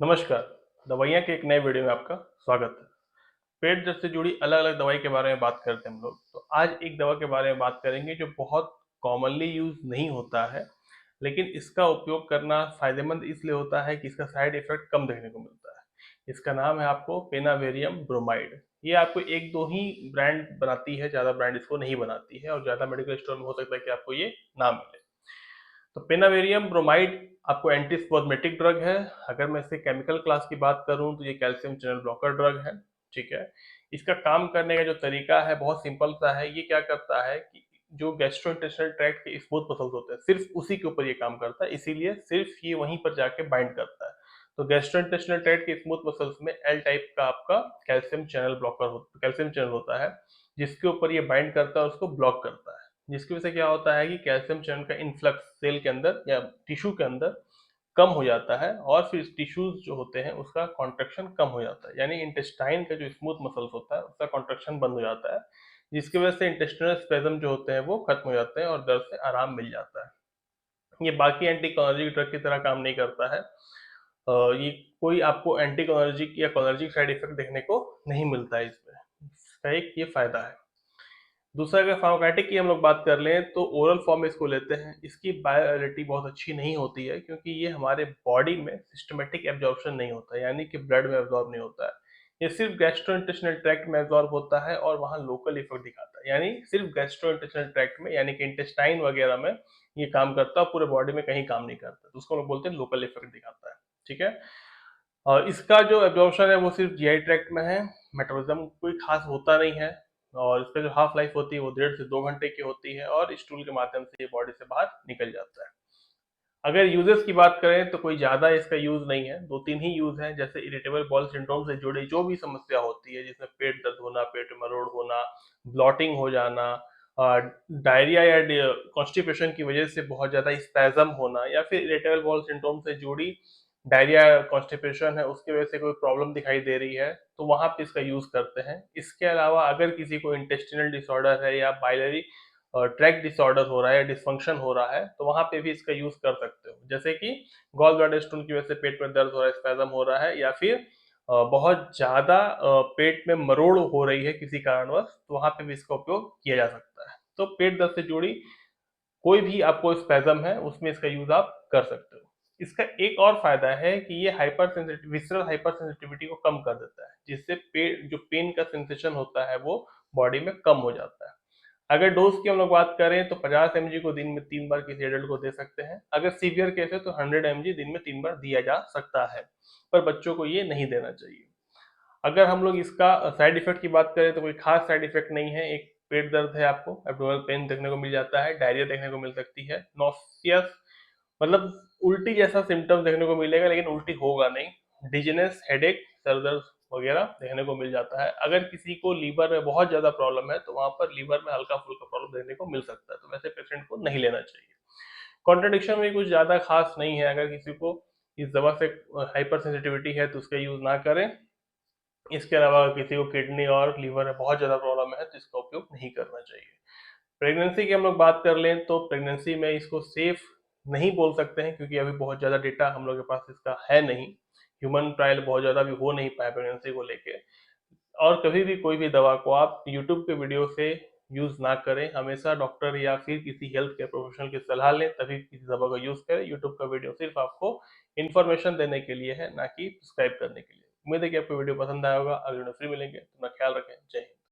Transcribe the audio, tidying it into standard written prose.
नमस्कार। दवाइयाँ के एक नए वीडियो में आपका स्वागत है। पेट दर्द से जुड़ी अलग-अलग दवाई के बारे में बात करते हैं हम लोग। तो आज एक दवा के बारे में बात करेंगे जो बहुत कॉमनली यूज़ नहीं होता है, लेकिन इसका उपयोग करना फ़ायदेमंद इसलिए होता है कि इसका साइड इफ़ेक्ट कम देखने को मिलता है। इसका नाम है आपको पेनावेरियम ब्रोमाइड। ये आपको 1-2 ही ब्रांड बनाती है, ज़्यादा ब्रांड इसको नहीं बनाती है और ज़्यादा मेडिकल स्टोर में हो सकता है कि आपको ये ना मिले। तो पेनावेरियम ब्रोमाइड आपको एंटीस्प्азमेटिक ड्रग है। अगर मैं इसके केमिकल क्लास की बात करूं तो ये कैल्शियम चैनल ब्लॉकर ड्रग है। ठीक है। इसका काम करने का जो तरीका है बहुत सिंपल सा है। ये क्या करता है कि जो गैस्ट्रोइंटेस्टाइनल ट्रैक्ट के स्मूथ मसल्स होते हैं सिर्फ उसी के ऊपर ये काम करता है, इसीलिए सिर्फ ये वहीं पर जाके बाइंड करता है। तो गैस्ट्रोइंटेस्टाइनल ट्रैक्ट के स्मूथ मसल्स में एल टाइप का आपका कैल्शियम चैनल होता है, जिसके ऊपर ये बाइंड करता है और उसको ब्लॉक करता है। जिसकी वजह से क्या होता है कि कैल्शियम चैनल का इन्फ्लक्स सेल के अंदर या टिश्यू के अंदर कम हो जाता है और फिर टिश्यूज जो होते हैं उसका कॉन्ट्रैक्शन कम हो जाता है, यानी इंटेस्टाइन का जो स्मूथ मसल्स होता है उसका कॉन्ट्रैक्शन बंद हो जाता है, जिसकी वजह से इंटेस्टिनल स्पेजम जो होते हैं वो खत्म हो जाते हैं और दर्द से आराम मिल जाता है। ये बाकी एंटीकोलिनर्जिक ड्रग की तरह काम नहीं करता है। ये कोई आपको एंटीकोलिनर्जिक या कोलिनर्जिक साइड इफेक्ट देखने को नहीं मिलता है इसमें। इसका एक ये फायदा है। दूसरा, अगर फार्माकोकाइनेटिक की हम लोग बात कर लें तो ओरल फॉर्म में इसको लेते हैं। इसकी बायोअवेलेबिलिटी बहुत अच्छी नहीं होती है क्योंकि ये हमारे बॉडी में सिस्टमेटिक एब्जॉर्प्शन नहीं होता है, यानी कि ब्लड में एब्जॉर्ब नहीं होता है। ये सिर्फ गैस्ट्रोइंटेस्टिनल ट्रैक्ट में एब्जॉर्ब होता है और वहाँ लोकल इफेक्ट दिखाता है, यानी सिर्फ गैस्ट्रोइंटेस्टिनल ट्रैक्ट में, यानी कि इंटेस्टाइन वगैरह में ये काम करता है, पूरे बॉडी में कहीं काम नहीं करता। तो उसको हम लोग बोलते हैं लोकल इफेक्ट दिखाता है। ठीक है। और इसका जो एब्जॉर्प्शन है वो सिर्फ जीआई ट्रैक्ट में है। मेटाबॉलिज्म कोई खास होता नहीं है और इसका जो हाफ लाइफ होती है वो 1.5 से 2 घंटे की होती है और स्टूल के माध्यम से ये बॉडी से बाहर निकल जाता है। अगर यूजेस की बात करें तो कोई ज्यादा इसका यूज नहीं है, 2-3 ही यूज है। जैसे इरिटेबल बॉल सिंड्रोम से जुड़ी जो भी समस्या होती है, जिसमें पेट दर्द होना, पेट में मरोड़ होना, ब्लॉटिंग हो जाना, डायरिया या कॉन्स्टिपेशन की वजह से बहुत ज्यादा स्पैज्म होना, या फिर इरिटेबल बॉल सिंड्रोम से जुड़ी डायरिया कॉन्स्टिपेशन है उसकी वजह से कोई प्रॉब्लम दिखाई दे रही है, तो वहां पे इसका यूज करते हैं। इसके अलावा अगर किसी को इंटेस्टिनल डिसऑर्डर है या बाइलरी ट्रैक डिसऑर्डर हो रहा है या डिसफंक्शन हो रहा है, तो वहां पे भी इसका यूज कर सकते हो। जैसे कि गॉल ब्लैडर स्टोन की वजह से पेट में दर्द हो रहा है, स्पैज्म हो रहा है, या फिर बहुत ज्यादा पेट में मरोड़ हो रही है किसी कारणवश, तो वहां पे भी इसका उपयोग किया जा सकता है। तो पेट दर्द से जुड़ी कोई भी आपको स्पैज्म है उसमें इसका यूज आप कर सकते हो। इसका एक और फायदा है कि ये विसरल हाइपर सेंसिटिविटी को कम कर देता है, जिससे पेट जो पेन का सेंसेशन होता है वो बॉडी में कम हो जाता है। अगर डोज की हम लोग बात करें तो 50 mg को दिन में 3 बार किसी एडल्ट को दे सकते हैं। अगर सीवियर केस है तो 100 mg दिन में 3 बार दिया जा सकता है, पर बच्चों को ये नहीं देना चाहिए। अगर हम लोग इसका साइड इफेक्ट की बात करें तो कोई खास साइड इफेक्ट नहीं है। एक पेट दर्द है, आपको एब्डोमिनल पेन देखने को मिल जाता है, डायरिया देखने को मिल सकती है, नॉसियस मतलब उल्टी जैसा सिम्टम्स देखने को मिलेगा लेकिन उल्टी होगा नहीं, डिजीनेस, हेडेक, सर दर्द वगैरह देखने को मिल जाता है। अगर किसी को लीवर में बहुत ज्यादा प्रॉब्लम है तो वहां पर लीवर में हल्का फुल्का प्रॉब्लम देखने को मिल सकता है, तो वैसे पेशेंट को नहीं लेना चाहिए। कॉन्ट्रडिक्शन में कुछ ज्यादा खास नहीं है। अगर किसी को इस दवा से हाइपर सेंसिटिविटी है तो उसका यूज ना करें। इसके अलावा किसी को किडनी और लीवर में बहुत ज़्यादा प्रॉब्लम है तो इसका उपयोग नहीं करना चाहिए। प्रेगनेंसी की हम लोग बात कर लें तो प्रेगनेंसी में इसको सेफ नहीं बोल सकते हैं क्योंकि अभी बहुत ज़्यादा डेटा हम लोग के पास इसका है नहीं। ह्यूमन ट्रायल बहुत ज़्यादा अभी हो नहीं पाया प्रेगनेंसी को लेके। और कभी भी कोई भी दवा को आप यूट्यूब के वीडियो से यूज़ ना करें। हमेशा डॉक्टर या फिर किसी हेल्थ केयर प्रोफेशनल की सलाह लें तभी किसी दवा का यूज़ करें। यूट्यूब का वीडियो सिर्फ आपको इन्फॉर्मेशन देने के लिए है, ना कि प्रिस्क्राइब करने के लिए। उम्मीद है कि आपको वीडियो पसंद आया होगा। अगले वीडियो फिर मिलेंगे। अपना ख्याल रखें। जय हिंद।